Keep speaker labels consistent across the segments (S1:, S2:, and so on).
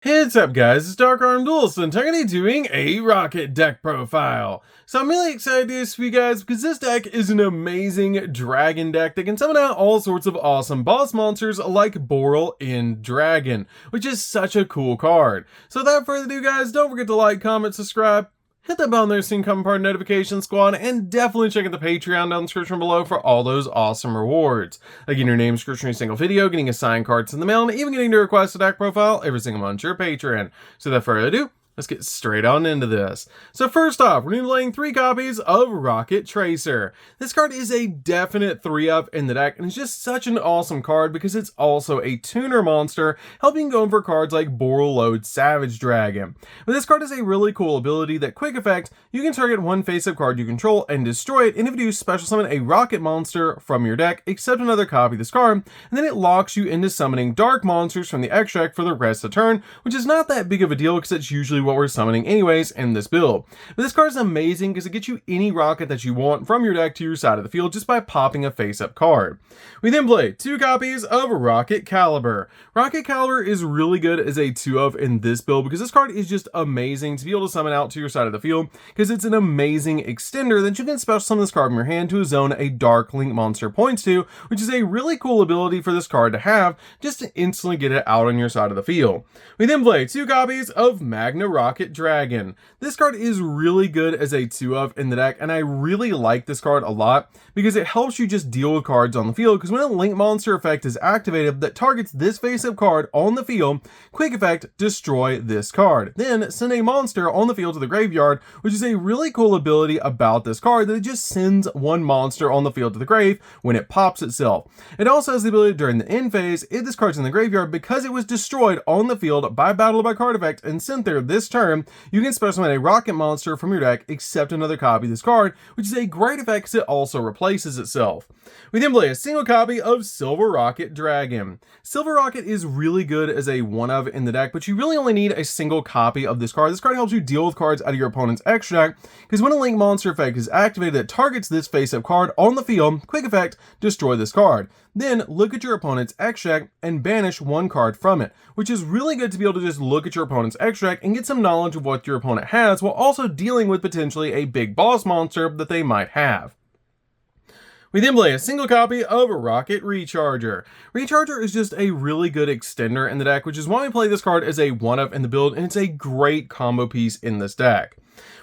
S1: Hey, what's up guys, it's DarkArmedDuelist and I'm going to be doing a Rokket deck profile. So I'm really excited to do this for you guys because this deck is an amazing dragon deck that can summon out all sorts of awesome boss monsters like Boral in Dragon, which is such a cool card. So without further ado guys, don't forget to like, comment, subscribe, hit that bell there so you can become part of notification squad, and definitely check out the Patreon down in the description below for all those awesome rewards. Like getting your name description in a single video, getting assigned cards in the mail, and even getting to request a deck profile every single month to your Patreon. So without further ado, let's get straight on into this. So first off, we're going to be laying 3 copies of Rokket Tracer. This card is a definite 3-up in the deck, and it's just such an awesome card because it's also a tuner monster, helping go for cards like Boral Load Savage Dragon. But this card has a really cool ability that quick effect, you can target one face-up card you control and destroy it, and if you do, special summon a Rokket monster from your deck, except another copy of this card, and then it locks you into summoning dark monsters from the extract for the rest of the turn, which is not that big of a deal because it's usually what we're summoning anyways in this build. But this card is amazing because it gets you any Rokket that you want from your deck to your side of the field just by popping a face-up card. We then play 2 copies of Rokket Caliber. Rokket Caliber is really good as a 2-of in this build because this card is just amazing to be able to summon out to your side of the field because it's an amazing extender that you can special summon this card from your hand to a zone a Dark Link monster points to, which is a really cool ability for this card to have just to instantly get it out on your side of the field. We then play 2 copies of Magna Rokket Dragon. This card is really good as a 2-of in the deck, and I really like this card a lot because it helps you just deal with cards on the field, because when a link monster effect is activated that targets this face-up card on the field, quick effect, destroy this card. Then send a monster on the field to the graveyard, which is a really cool ability about this card, that it just sends one monster on the field to the grave when it pops itself. It also has the ability during the end phase, if this card's in the graveyard, because it was destroyed on the field by battle by card effect and sent there this turn, you can special summon a Rokket monster from your deck except another copy of this card, which is a great effect because it also replaces itself. We then play a single copy of Silver Rokket Dragon. Silver Rokket is really good as a 1-of in the deck, but you really only need a single copy of this card. This card helps you deal with cards out of your opponent's extract, because when a link monster effect is activated that targets this face-up card on the field, quick effect, destroy this card. Then look at your opponent's extract and banish one card from it, which is really good to be able to just look at your opponent's extract and get some knowledge of what your opponent has while also dealing with potentially a big boss monster that they might have. We then play a single copy of Rokket Recharger. Recharger is just a really good extender in the deck, which is why we play this card as a 1-of in the build, and it's a great combo piece in this deck.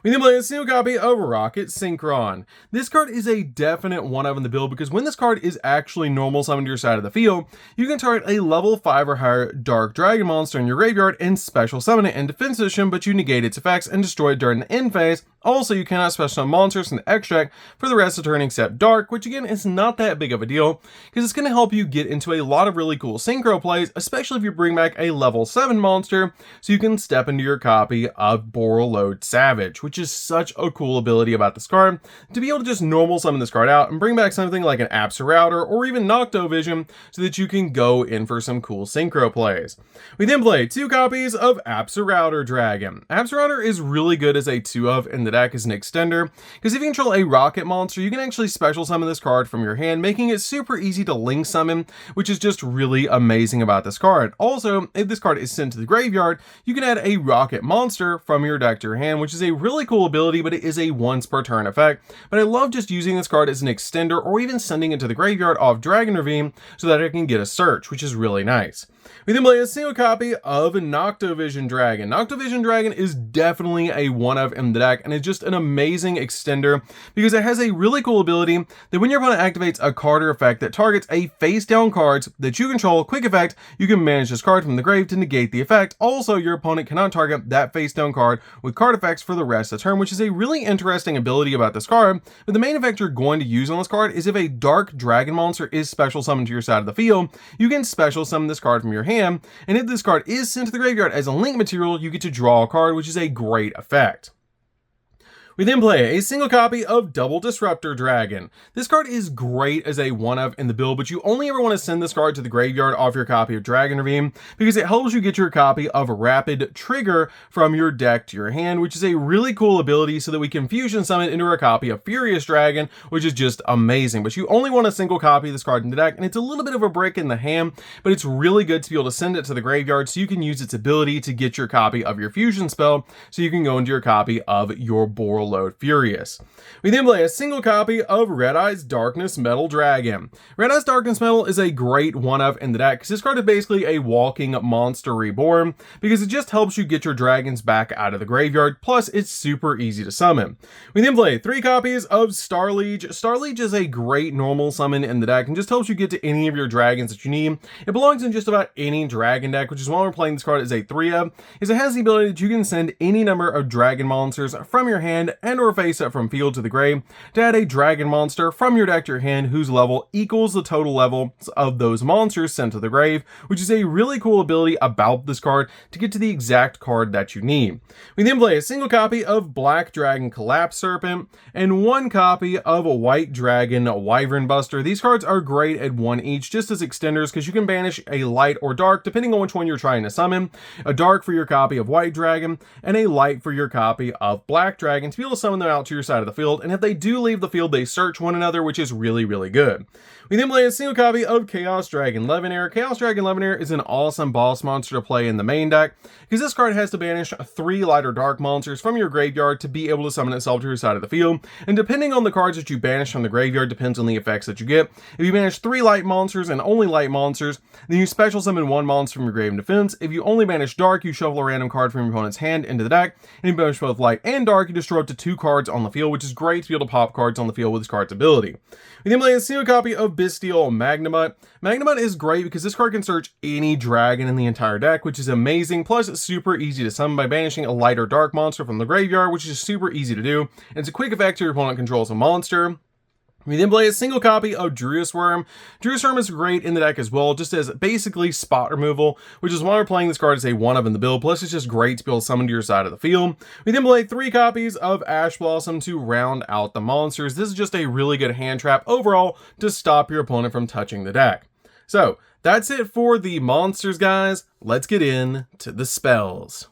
S1: We then play a single copy of Rokket Synchron. This card is a definite 1-of in the build because when this card is actually normal summoned to your side of the field, you can target a level 5 or higher Dark Dragon monster in your graveyard and special summon it in defense position, but you negate its effects and destroy it during the end phase. Also, you cannot special summon monsters from the extract for the rest of the turn except Dark, which again is not that big of a deal because it's going to help you get into a lot of really cool synchro plays, especially if you bring back a level 7 monster so you can step into your copy of Boral Load Savage, which is such a cool ability about this card, to be able to just normal summon this card out and bring back something like an Absorrouter or even Noctovision so that you can go in for some cool synchro plays. We then play 2 copies of Absorrouter Dragon. Absorrouter is really good as a 2-of in the deck as an extender, because if you control a Rokket monster, you can actually special summon this card from your hand, making it super easy to link summon, which is just really amazing about this card. Also, if this card is sent to the graveyard, you can add a Rokket monster from your deck to your hand, which is a really cool ability, but it is a once per turn effect. But I love just using this card as an extender or even sending it to the graveyard off Dragon Ravine so that I can get a search, which is really nice. We then play a single copy of Noctovision Dragon. Noctovision Dragon is definitely a 1-of in the deck, and it's just an amazing extender because it has a really cool ability that when your opponent activates a card or effect that targets a face down cards that you control, quick effect, you can manage this card from the grave to negate the effect. Also, your opponent cannot target that face down card with card effects for the rest of the turn, which is a really interesting ability about this card. But the main effect you're going to use on this card is if a Dark Dragon monster is special summoned to your side of the field, you can special summon this card from your hand, and if this card is sent to the graveyard as a link material, you get to draw a card, which is a great effect. We then play a single copy of Double Disruptor Dragon. This card is great as a one-of in the build, but you only ever want to send this card to the graveyard off your copy of Dragon Ravine because it helps you get your copy of Rapid Trigger from your deck to your hand, which is a really cool ability so that we can fusion summon into a copy of Furious Dragon, which is just amazing. But you only want a single copy of this card in the deck, and it's a little bit of a brick in the hand, but it's really good to be able to send it to the graveyard so you can use its ability to get your copy of your fusion spell so you can go into your copy of your Boral Load Furious. We then play a single copy of Red Eye's Darkness Metal Dragon. Red Eye's Darkness Metal is a great one-of in the deck because this card is basically a walking monster reborn because it just helps you get your dragons back out of the graveyard, plus it's super easy to summon. We then play 3 copies of Starliege. Starliege is a great normal summon in the deck and just helps you get to any of your dragons that you need. It belongs in just about any dragon deck, which is why we're playing this card as a 3-of, is it has the ability that you can send any number of dragon monsters from your hand and or face up from field to the grave to add a dragon monster from your deck to your hand whose level equals the total levels of those monsters sent to the grave, which is a really cool ability about this card to get to the exact card that you need. We then play a single copy of Black Dragon Collapse Serpent and 1 copy of a White Dragon Wyvern Buster. These cards are great at 1 each just as extenders because you can banish a light or dark depending on which one you're trying to summon, a dark for your copy of White Dragon and a light for your copy of Black Dragon to be able to summon them out to your side of the field, and if they do leave the field they search one another, which is really good. We then play a single copy of Chaos Dragon Levinair. Chaos Dragon Levinair is an awesome boss monster to play in the main deck because this card has to banish 3 light or dark monsters from your graveyard to be able to summon itself to your side of the field, and depending on the cards that you banish from the graveyard depends on the effects that you get. If you banish 3 light monsters and only light monsters, then you special summon 1 monster from your grave in defense. If you only banish dark, you shuffle a random card from your opponent's hand into the deck, and if you banish both light and dark, you destroy up to 2 cards on the field, which is great to be able to pop cards on the field with this card's ability. We then play a single copy of Bestial Magnemite. Magnemite is great because this card can search any dragon in the entire deck, which is amazing, plus it's super easy to summon by banishing a light or dark monster from the graveyard, which is super easy to do, and it's a quick effect your opponent controls a monster. We then play a single copy of Druis Worm. Druis Worm is great in the deck as well, just as basically spot removal, which is why we're playing this card as a one-of in the build, plus it's just great to be able to summon to your side of the field. We then play 3 copies of Ash Blossom to round out the monsters. This is just a really good hand trap overall to stop your opponent from touching the deck. So, that's it for the monsters, guys. Let's get into the spells.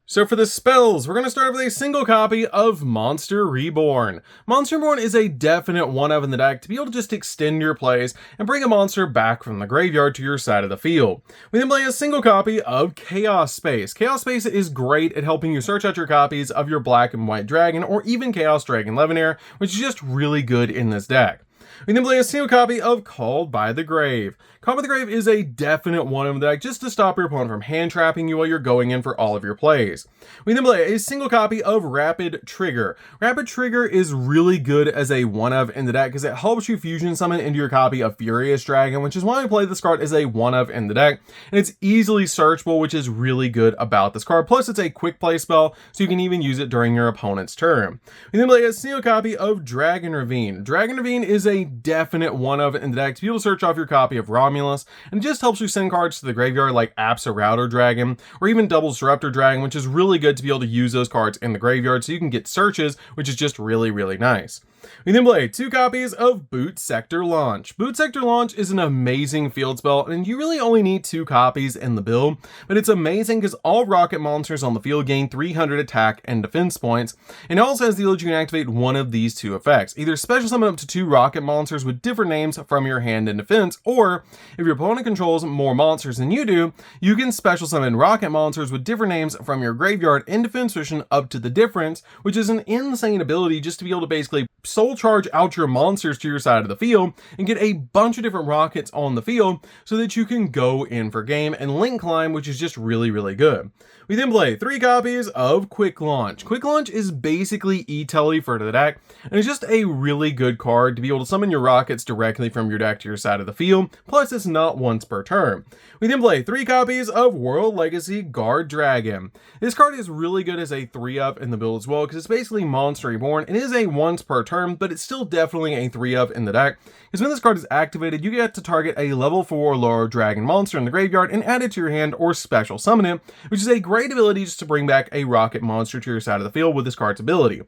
S1: So for the spells, we're going to start with a single copy of Monster Reborn. Monster Reborn is a definite one-of in the deck to be able to just extend your plays and bring a monster back from the graveyard to your side of the field. We then play a single copy of Chaos Space. Chaos Space is great at helping you search out your copies of your Black and White Dragon or even Chaos Dragon Levinair, which is just really good in this deck. We then play a single copy of Called by the Grave. Called by the Grave is a definite one of the deck just to stop your opponent from hand trapping you while you're going in for all of your plays. We then play a single copy of Rapid Trigger. Rapid Trigger is really good as a one of in the deck because it helps you fusion summon into your copy of Furious Dragon, which is why I play this card as a one of in the deck, and it's easily searchable, which is really good about this card. Plus it's a quick play spell, so you can even use it during your opponent's turn. We then play a single copy of Dragon Ravine. Dragon Ravine is a definite one of in the deck to be able to search off your copy of Romulus, and it just helps you send cards to the graveyard like Absa Router Dragon or even Double Disruptor Dragon, which is really good to be able to use those cards in the graveyard so you can get searches, which is just really nice. We then play 2 copies of Boot Sector Launch. Boot Sector Launch is an amazing field spell, and you really only need 2 copies in the build, but it's amazing because all rocket monsters on the field gain 300 attack and defense points, and it also has the ability you can activate one of these 2 effects. Either special summon up to 2 rocket monsters with different names from your hand in defense, or if your opponent controls more monsters than you do, you can special summon rocket monsters with different names from your graveyard in defense position up to the difference, which is an insane ability just to be able to basically soul charge out your monsters to your side of the field and get a bunch of different rockets on the field so that you can go in for game and link climb, which is just really good. We then play 3 copies of Quick Launch. Quick Launch is basically E-Telly for the deck, and it's just a really good card to be able to summon your rockets directly from your deck to your side of the field, plus it's not once per turn. We then play 3 copies of World Legacy Guard Dragon. This card is really good as a 3-up in the build as well, because it's basically Monster Reborn, and it is a once per turn turn, but it's still definitely a 3-of in the deck, because when this card is activated, you get to target a level 4 or lower dragon monster in the graveyard and add it to your hand or special summon it, which is a great ability just to bring back a Rokket monster to your side of the field with this card's ability.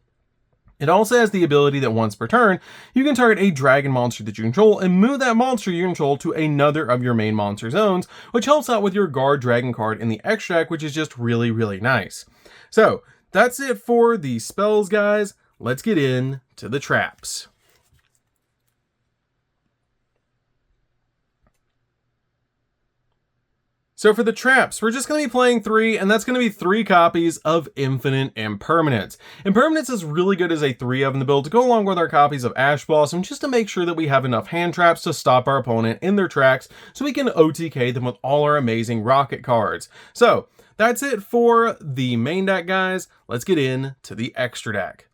S1: It also has the ability that once per turn, you can target a dragon monster that you control and move that monster you control to another of your main monster zones, which helps out with your guard dragon card in the extra deck, which is just really, really nice. So that's it for the spells, guys. Let's get into the traps. So for the traps, we're just going to be playing 3, and that's going to be 3 copies of Infinite Impermanence. Impermanence is really good as a 3-of in the build to go along with our copies of Ash Blossom, just to make sure that we have enough hand traps to stop our opponent in their tracks, so we can OTK them with all our amazing Rokket cards. So that's it for the main deck, guys. Let's get into the extra deck.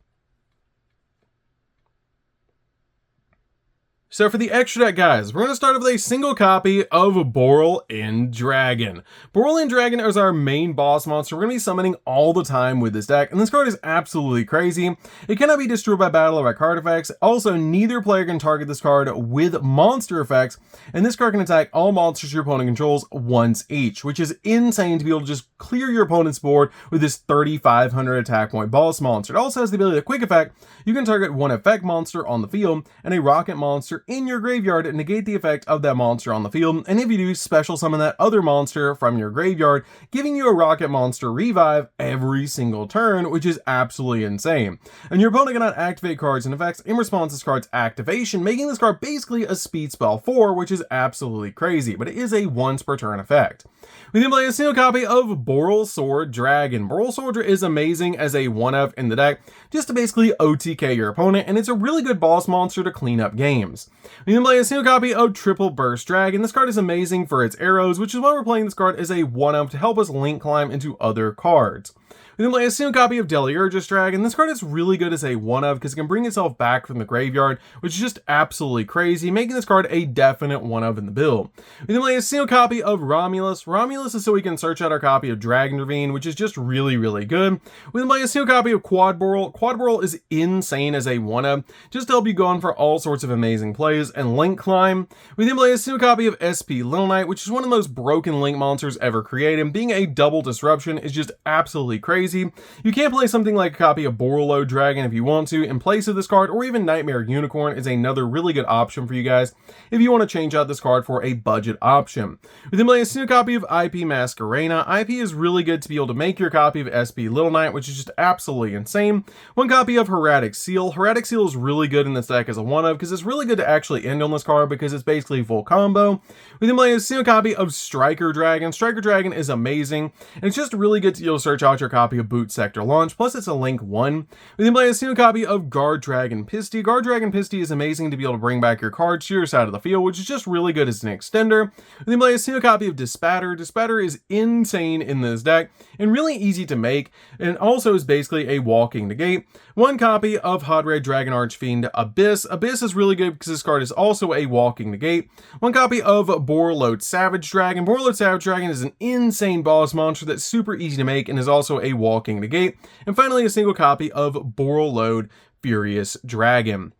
S1: So for the extra deck, guys, we're going to start with a single copy of Boral in Dragon. Boral in Dragon is our main boss monster. We're going to be summoning all the time with this deck, and this card is absolutely crazy. It cannot be destroyed by battle or by card effects. Also, neither player can target this card with monster effects, and this card can attack all monsters your opponent controls once each, which is insane to be able to just clear your opponent's board with this 3,500 attack point boss monster. It also has the ability of quick effect. You can target one effect monster on the field and a Rokket monster in your graveyard and negate the effect of that monster on the field, and if you do, special summon that other monster from your graveyard, giving you a Rokket monster revive every single turn, which is absolutely insane. And your opponent cannot activate cards and effects in response to this card's activation, making this card basically a speed spell 4, which is absolutely crazy, but it is a once per turn effect. We then play a single copy of Boral Sword Dragon. Boral Sword is amazing as a 1-of in the deck, just to basically OTK your opponent, and it's a really good boss monster to clean up games. We then play a single copy of Triple Burst Dragon. This card is amazing for its arrows, which is why we're playing this card as a 1-of to help us link climb into other cards. We then play a single copy of Delirious Dragon. This card is really good as a 1-of because it can bring itself back from the graveyard, which is just absolutely crazy, making this card a definite 1-of in the build. We then play a single copy of Romulus. Romulus is so we can search out our copy of Dragon Ravine, which is just really, really good. We then play a single copy of Quad Boral. Quad Boral is insane as a 1-of, just to help you go on for all sorts of amazing plays and link climb. We then play a single copy of SP Little Knight, which is one of the most broken link monsters ever created. Being a double disruption is just absolutely crazy. You can play something like a copy of Borreload Dragon if you want to in place of this card, or even Nightmare Unicorn is another really good option for you guys if you want to change out this card for a budget option. We then play a single copy of IP Masquerena. IP is really good to be able to make your copy of SP Little Knight, which is just absolutely insane. One copy of Hieratic Seal. Hieratic Seal is really good in this deck as a 1-of because it's really good to actually end on this card because it's basically full combo. We then play a single copy of Striker Dragon. Striker Dragon is amazing, and it's just really good to be able to search out your copy of Boot Sector Launch, plus it's a link 1. We then play a single copy of Guard Dragon Pisty. Guard Dragon Pisty is amazing to be able to bring back your cards to your side of the field, which is just really good as an extender. We then play a single copy of Dispatter. Dispatter is insane in this deck and really easy to make, and also is basically a walking negate. One copy of Hot Red Dragon Archfiend Abyss. Abyss is really good because this card is also a walking negate. One copy of Borreload Savage Dragon. Borreload Savage Dragon is an insane boss monster that's super easy to make and is also a walking negate. And finally, a single copy of Borreload Furious Dragon,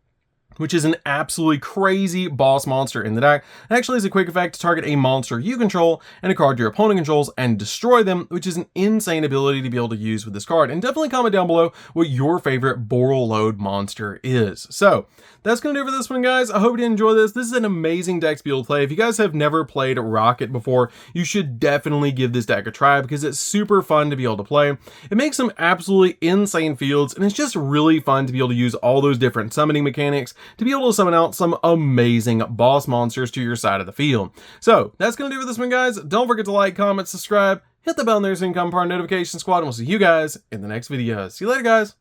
S1: which is an absolutely crazy boss monster in the deck. It actually has a quick effect to target a monster you control and a card your opponent controls and destroy them, which is an insane ability to be able to use with this card. And definitely comment down below what your favorite Borreload monster is. So that's going to do it for this one, guys. I hope you did enjoy this. This is an amazing deck to be able to play. If you guys have never played Rokket before, you should definitely give this deck a try because it's super fun to be able to play. It makes some absolutely insane fields, and it's just really fun to be able to use all those different summoning mechanics to be able to summon out some amazing boss monsters to your side of the field. So that's going to do it for this one, guys. Don't forget to like, comment, subscribe, hit the bell there so you can become part of the notification squad, and we'll see you guys in the next video. See you later, guys.